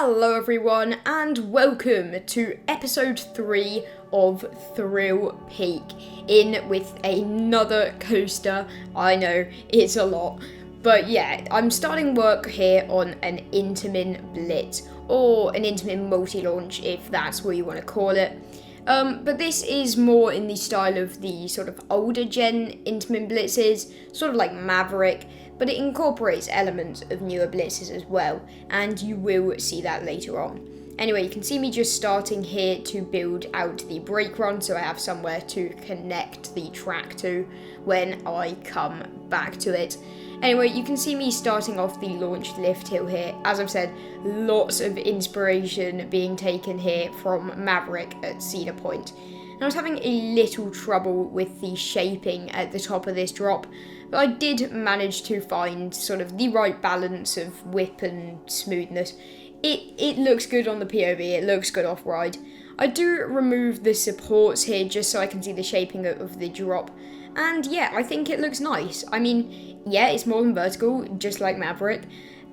Hello everyone and welcome to episode 3 of Thrill Peak, in with another coaster. I know, it's a lot, but yeah, I'm starting work here on an Intamin Blitz, or an Intamin Multi-Launch if that's what you want to call it. But this is more in the style of the sort of older gen Intamin Blitzes, sort of like Maverick, but it incorporates elements of newer Blitzes as well, and you will see that later on. Anyway, you can see me just starting here to build out the brake run, so I have somewhere to connect the track to when I come back to it. Anyway, you can see me starting off the launch lift hill here. As I've said, lots of inspiration being taken here from Maverick at Cedar Point. And I was having a little trouble with the shaping at the top of this drop, but I did manage to find sort of the right balance of whip and smoothness. It looks good on the POV, it looks good off-ride. I do remove the supports here just so I can see the shaping of the drop. And yeah, I think it looks nice. I mean, yeah, it's more than vertical, just like Maverick.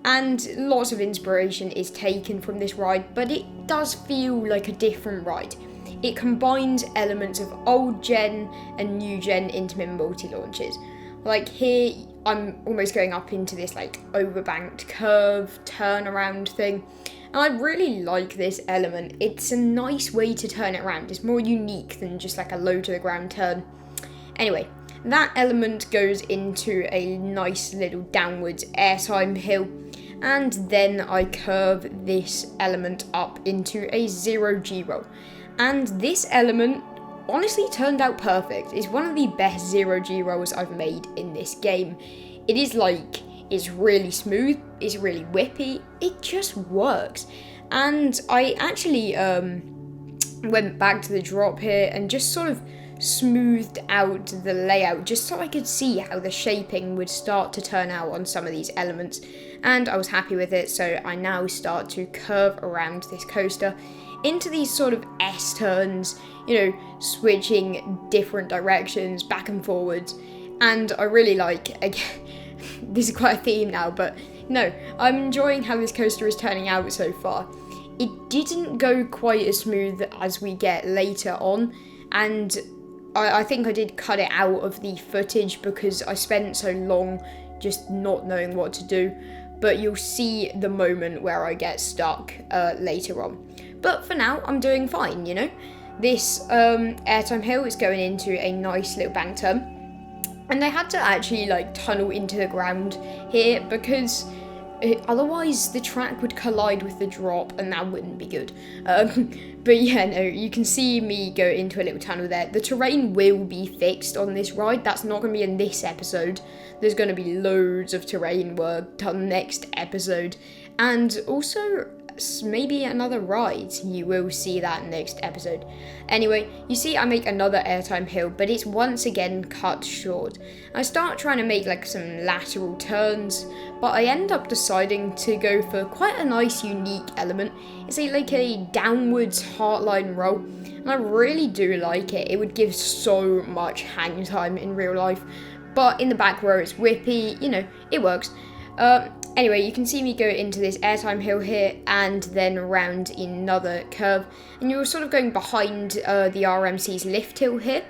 And lots of inspiration is taken from this ride, but it does feel like a different ride. It combines elements of old gen and new gen Intamin Multi-Launches. Like here, I'm almost going up into this like overbanked curve turnaround thing. And I really like this element. It's a nice way to turn it around. It's more unique than just like a low to the ground turn. Anyway, that element goes into a nice little downwards airtime hill. And then I curve this element up into a 0G roll. And this element honestly turned out perfect. It's one of the best 0G rolls I've made in this game. It's really smooth, it's really whippy, it just works. And I actually went back to the drop here and just sort of smoothed out the layout just so I could see how the shaping would start to turn out on some of these elements. And I was happy with it, so I now start to curve around this coaster into these sort of S-turns, switching different directions, back and forwards. And I really like, again, this is quite a theme now, but no, I'm enjoying how this coaster is turning out so far. It didn't go quite as smooth as we get later on, and I think I did cut it out of the footage because I spent so long just not knowing what to do, but you'll see the moment where I get stuck later on. But for now, I'm doing fine, This airtime hill is going into a nice little bank turn. And I had to actually tunnel into the ground here because otherwise the track would collide with the drop and that wouldn't be good. But yeah, no, you can see me go into a little tunnel there. The terrain will be fixed on this ride. That's not going to be in this episode. There's going to be loads of terrain work done next episode. And also maybe another ride. You will see that next episode. Anyway, you see I make another airtime hill, but it's once again cut short. I start trying to make some lateral turns, but I end up deciding to go for quite a nice unique element. It's a downwards heartline roll, and I really do like it. It would give so much hang time in real life, but in the back row it's whippy, it works. Anyway, you can see me go into this airtime hill here and then around another curve. And you're sort of going behind the RMC's lift hill here.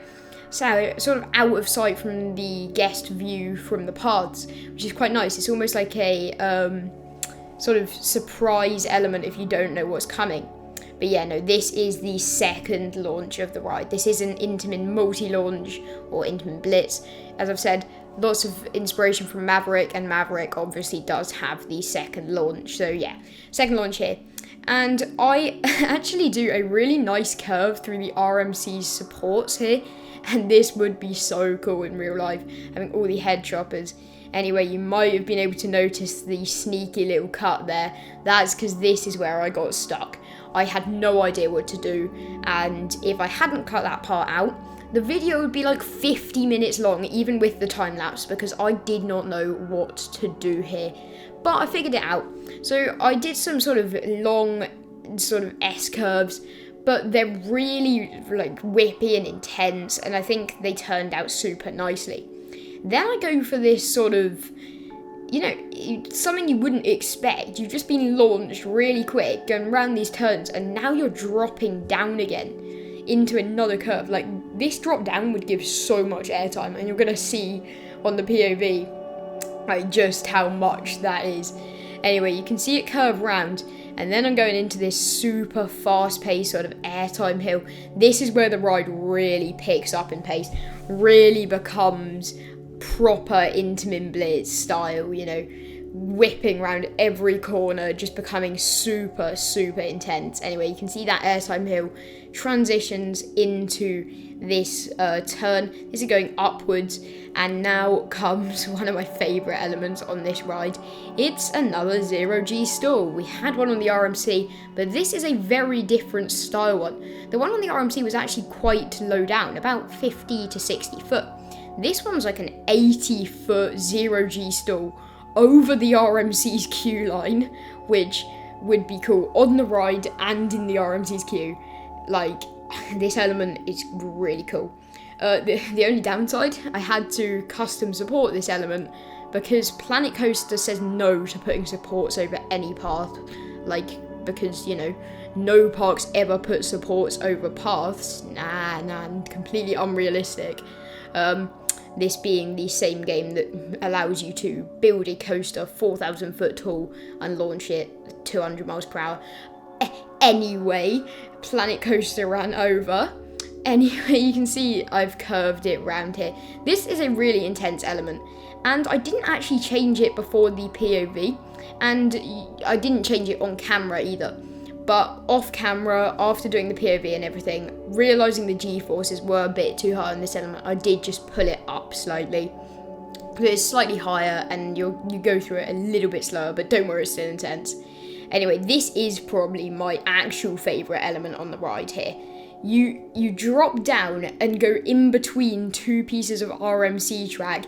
So sort of out of sight from the guest view from the paths, which is quite nice. It's almost like a sort of surprise element if you don't know what's coming. But yeah, no, this is the second launch of the ride. This is an Intamin Multi-Launch or Intamin Blitz. As I've said, lots of inspiration from Maverick, and Maverick obviously does have the second launch. So yeah, second launch here. And I actually do a really nice curve through the RMC's supports here. And this would be so cool in real life, having all the head choppers. Anyway, you might have been able to notice the sneaky little cut there. That's because this is where I got stuck. I had no idea what to do, and if I hadn't cut that part out, the video would be 50 minutes long, even with the time lapse, because I did not know what to do here. But I figured it out. So I did some sort of long sort of S-curves, but they're really whippy and intense, and I think they turned out super nicely. Then I go for this sort of you know, something you wouldn't expect. You've just been launched really quick, going around these turns, and now you're dropping down again into another curve. Like, this drop down would give so much airtime, and you're going to see on the POV, like, just how much that is. Anyway, you can see it curve round, and then I'm going into this super fast-paced sort of airtime hill. This is where the ride really picks up in pace, really becomes proper Intamin Blitz style, you know, whipping around every corner, just becoming super, super intense. Anyway, you can see that airtime hill transitions into this turn. This is going upwards, and now comes one of my favourite elements on this ride. It's another 0G stall. We had one on the RMC, but this is a very different style one. The one on the RMC was actually quite low down, about 50 to 60 foot. This one's like an 80-foot 0G stall over the RMC's queue line, which would be cool on the ride and in the RMC's queue. Like, this element is really cool. The only downside, I had to custom support this element because Planet Coaster says no to putting supports over any path. Like, because, you know, no parks ever put supports over paths. Nah, completely unrealistic. This being the same game that allows you to build a coaster 4,000 foot tall and launch it 200 miles per hour. Anyway, Planet Coaster ran over. Anyway, you can see I've curved it round here. This is a really intense element, and I didn't actually change it before the POV, and I didn't change it on camera either. But off camera, after doing the POV and everything, realising the G-forces were a bit too high on this element, I did just pull it up slightly. Because it's slightly higher and you go through it a little bit slower, but don't worry, it's still intense. Anyway, this is probably my actual favourite element on the ride here. You drop down and go in between two pieces of RMC track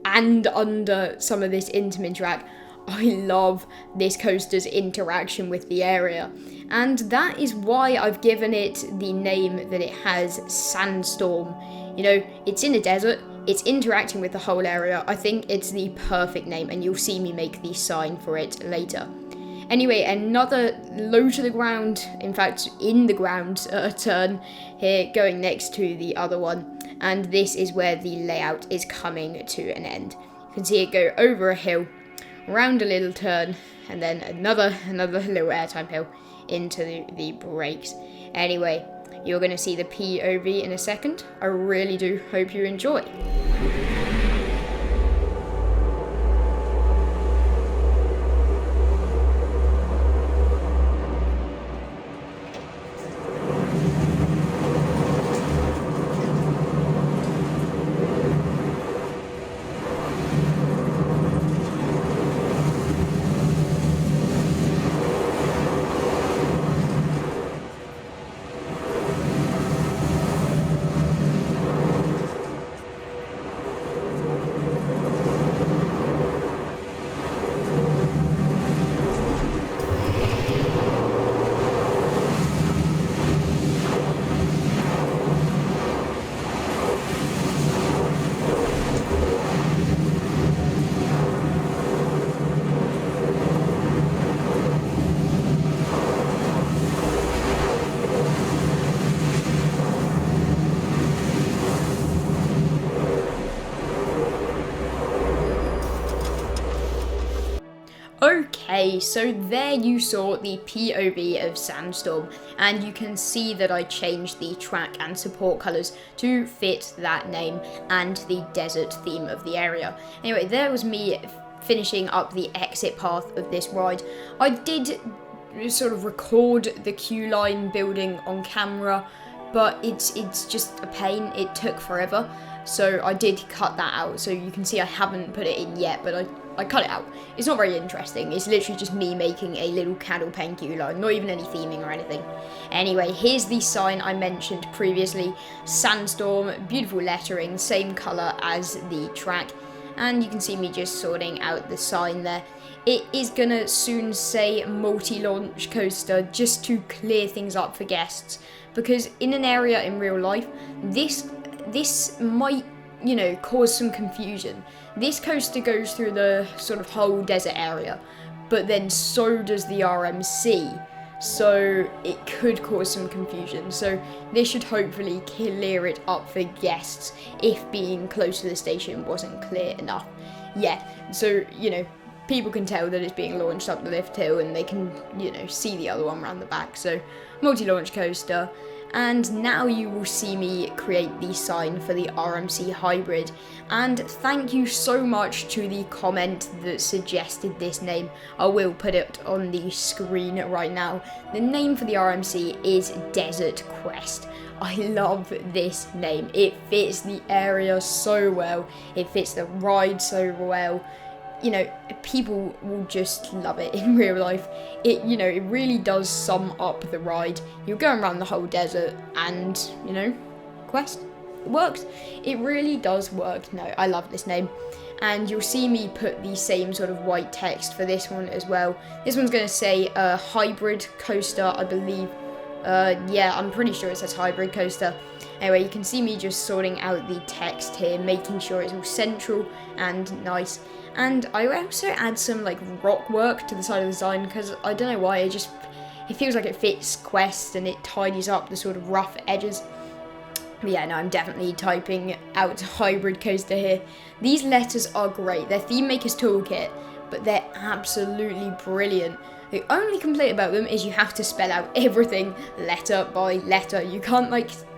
and under some of this Intamin track. I love this coaster's interaction with the area, and that is why I've given it the name that it has, Sandstorm. You know, it's in a desert, it's interacting with the whole area. I think it's the perfect name, and you'll see me make the sign for it later. Anyway, another low to the ground, in fact in the ground turn here, going next to the other one, and this is where the layout is coming to an end. You can see it go over a hill, round a little turn, and then another little airtime hill into the brakes. Anyway, you're going to see the POV in a second. I really do hope you enjoy. Okay, so there you saw the POV of Sandstorm, and you can see that I changed the track and support colours to fit that name and the desert theme of the area. Anyway, there was me finishing up the exit path of this ride. I did sort of record the queue line building on camera, but it's just a pain. It took forever, so I did cut that out. So you can see I haven't put it in yet, but I cut it out. It's not very interesting. It's literally just me making a little candle paint queue line, not even any theming or anything. Anyway, here's the sign I mentioned previously. Sandstorm, beautiful lettering, same colour as the track. And you can see me just sorting out the sign there. It is gonna soon say multi-launch coaster, just to clear things up for guests. Because in an area in real life, this might cause some confusion. This coaster goes through the sort of whole desert area, but then so does the RMC, so it could cause some confusion. So this should hopefully clear it up for guests if being close to the station wasn't clear enough. Yeah, so, people can tell that it's being launched up the lift hill, and they can, see the other one around the back. So, multi-launch coaster. And now you will see me create the sign for the RMC Hybrid. And thank you so much to the comment that suggested this name. I will put it on the screen right now. The name for the RMC is Desert Quest. I love this name. It fits the area so well. It fits the ride so well. People will just love it in real life. It really does sum up the ride. You're going around the whole desert and, quest. It works. It really does work. No, I love this name. And you'll see me put the same sort of white text for this one as well. This one's going to say hybrid coaster, I believe. I'm pretty sure it says hybrid coaster. Anyway, you can see me just sorting out the text here, making sure it's all central and nice. And I also add some rock work to the side of the design, because I don't know why, it feels like it fits Quest and it tidies up the sort of rough edges. But yeah, no, I'm definitely typing out hybrid coaster here. These letters are great. They're Theme Maker's Toolkit, but they're absolutely brilliant. The only complaint about them is you have to spell out everything letter by letter. You can't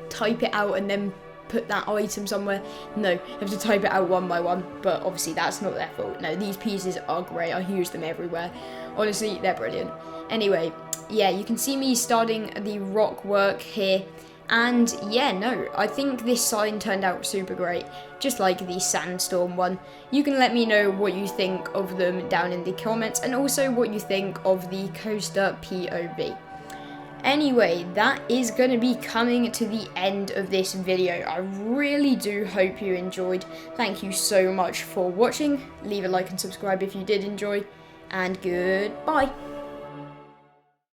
type it out and then put that item somewhere. No, you have to type it out one by one, but obviously that's not their fault. No, these pieces are great. I use them everywhere. Honestly, they're brilliant. Anyway, yeah, you can see me starting the rock work here. And yeah, no, I think this sign turned out super great, just like the Sandstorm one. You can let me know what you think of them down in the comments, and also what you think of the coaster POV. Anyway, that is going to be coming to the end of this video. I really do hope you enjoyed. Thank you so much for watching. Leave a like and subscribe if you did enjoy, and goodbye.